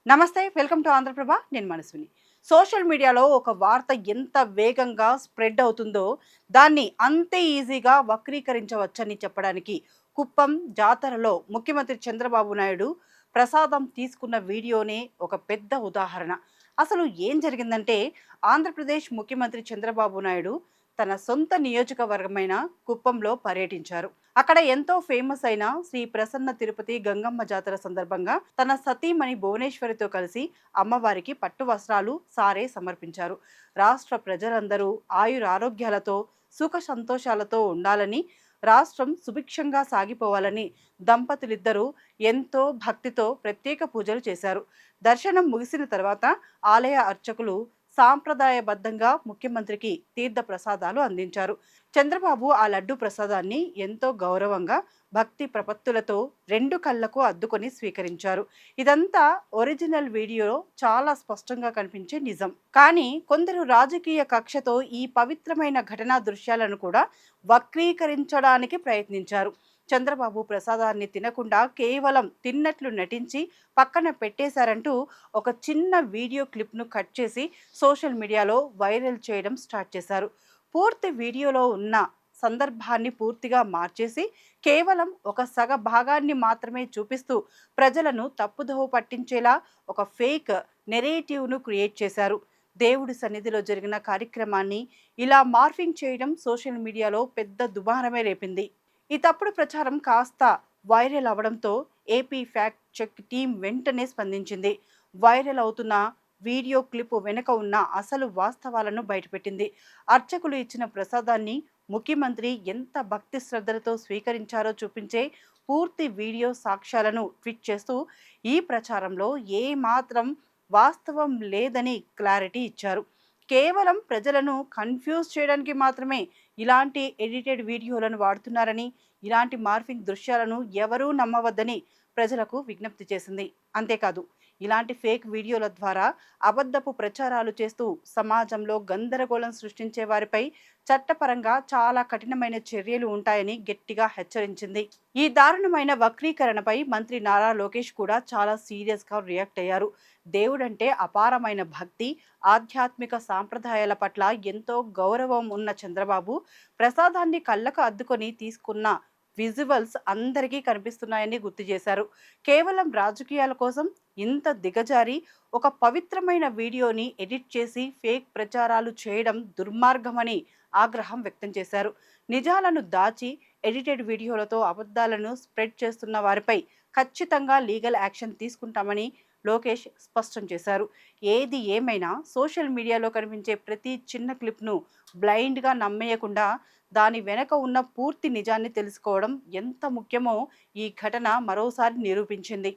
నమస్తే, welcome to Andhraprabha. నేను Manaswini. Social మీడియాలో ఒక వార్త ఎంత వేగంగా స్ప్రెడ్ అవుతుందో దాన్ని అంతే ఈజీగా వక్రీకరించవచ్చని చెప్పడానికి కుప్పం జాతరలో ముఖ్యమంత్రి చంద్రబాబు నాయుడు ప్రసాదం తీసుకున్న వీడియోనే ఒక పెద్ద ఉదాహరణ. అసలు ఏం జరిగిందంటే, ఆంధ్రప్రదేశ్ ముఖ్యమంత్రి చంద్రబాబు నాయుడు తన సొంత నియోజకవర్గమైన కుప్పంలో పర్యటించారు. అక్కడ ఎంతో ఫేమస్ అయిన శ్రీ ప్రసన్న తిరుపతి గంగమ్మ జాతర సందర్భంగా తన సతీమణి భువనేశ్వరితో కలిసి అమ్మవారికి పట్టు వస్త్రాలు, సారే సమర్పించారు. రాష్ట్ర ప్రజలందరూ ఆయురారోగ్యాలతో సుఖ సంతోషాలతో ఉండాలని, రాష్ట్రం సుభిక్షంగా సాగిపోవాలని దంపతులిద్దరూ ఎంతో భక్తితో ప్రత్యేక పూజలు చేశారు. దర్శనం ముగిసిన తర్వాత ఆలయ అర్చకులు సాంప్రదాయబద్ధంగా ముఖ్యమంత్రికి తీర్థ ప్రసాదాలు అందించారు. చంద్రబాబు ఆ లడ్డు ప్రసాదాన్ని ఎంతో గౌరవంగా భక్తి ప్రపత్తులతో రెండు కళ్ళకు అద్దుకొని స్వీకరించారు. ఇదంతా ఒరిజినల్ వీడియోలో చాలా స్పష్టంగా కనిపించే నిజం. కానీ కొందరు రాజకీయ కక్షతో ఈ పవిత్రమైన ఘటనా దృశ్యాలను కూడా వక్రీకరించడానికి ప్రయత్నించారు. చంద్రబాబు ప్రసాదాన్ని తినకుండా కేవలం తిన్నట్లు నటించి పక్కన పెట్టేశారంటూ ఒక చిన్న వీడియో క్లిప్ను కట్ చేసి సోషల్ మీడియాలో వైరల్ చేయడం స్టార్ట్ చేశారు. పూర్తి వీడియోలో ఉన్న సందర్భాన్ని పూర్తిగా మార్చేసి కేవలం ఒక సగ భాగాన్ని మాత్రమే చూపిస్తూ ప్రజలను తప్పుదోవ పట్టించేలా ఒక ఫేక్ నెరేటివ్ను క్రియేట్ చేశారు. దేవుడి సన్నిధిలో జరిగిన కార్యక్రమాన్ని ఇలా మార్ఫింగ్ చేయడం సోషల్ మీడియాలో పెద్ద దుమారమే రేపింది. ఈ తప్పుడు ప్రచారం కాస్త వైరల్ అవడంతో ఏపీ ఫ్యాక్ట్ చెక్ టీం వెంటనే స్పందించింది. వైరల్ అవుతున్న వీడియో క్లిప్ వెనుక ఉన్న అసలు వాస్తవాలను బయటపెట్టింది. అర్చకులు ఇచ్చిన ప్రసాదాన్ని ముఖ్యమంత్రి ఎంత భక్తి శ్రద్ధలతో స్వీకరించారో చూపించే పూర్తి వీడియో సాక్ష్యాలను ట్వీట్ చేస్తూ ఈ ప్రచారంలో ఏ మాత్రం వాస్తవం లేదని క్లారిటీ ఇచ్చారు. కేవలం ప్రజలను కన్ఫ్యూజ్ చేయడానికి మాత్రమే ఇలాంటి ఎడిటెడ్ వీడియోలను వాడుతున్నారని, ఇలాంటి మార్ఫింగ్ దృశ్యాలను ఎవరూ నమ్మవద్దని ప్రజలకు విజ్ఞప్తి చేసింది. అంతేకాదు, ఇలాంటి ఫేక్ వీడియోల ద్వారా అబద్ధపు ప్రచారాలు చేస్తూ సమాజంలో గందరగోళం సృష్టించే వారిపై చట్టపరంగా చాలా కఠినమైన చర్యలు ఉంటాయని గట్టిగా హెచ్చరించింది. ఈ దారుణమైన వక్రీకరణపై మంత్రి నారా లోకేష్ కూడా చాలా సీరియస్గా రియాక్ట్ అయ్యారు. దేవుడంటే అపారమైన భక్తి, ఆధ్యాత్మిక సాంప్రదాయాల పట్ల ఎంతో గౌరవం ఉన్న చంద్రబాబు ప్రసాదాన్ని కళ్ళకు అద్దుకొని తీసుకున్న విజువల్స్ అందరికీ కనిపిస్తున్నాయని గుర్తు చేశారు. కేవలం రాజకీయాల కోసం ఇంత దిగజారి ఒక పవిత్రమైన వీడియోని ఎడిట్ చేసి ఫేక్ ప్రచారాలు చేయడం దుర్మార్గమని ఆగ్రహం వ్యక్తం చేశారు. నిజాలను దాచి ఎడిటెడ్ వీడియోలతో అబద్ధాలను స్ప్రెడ్ చేస్తున్న వారిపై ఖచ్చితంగా లీగల్ యాక్షన్ తీసుకుంటామని లోకేష్ స్పష్టం చేశారు. ఏది ఏమైనా సోషల్ మీడియాలో కనిపించే ప్రతి చిన్న క్లిప్ను బ్లైండ్గా నమ్మేయకుండా దాని వెనక ఉన్న పూర్తి నిజాన్ని తెలుసుకోవడం ఎంత ముఖ్యమో ఈ ఘటన మరోసారి నిరూపించింది.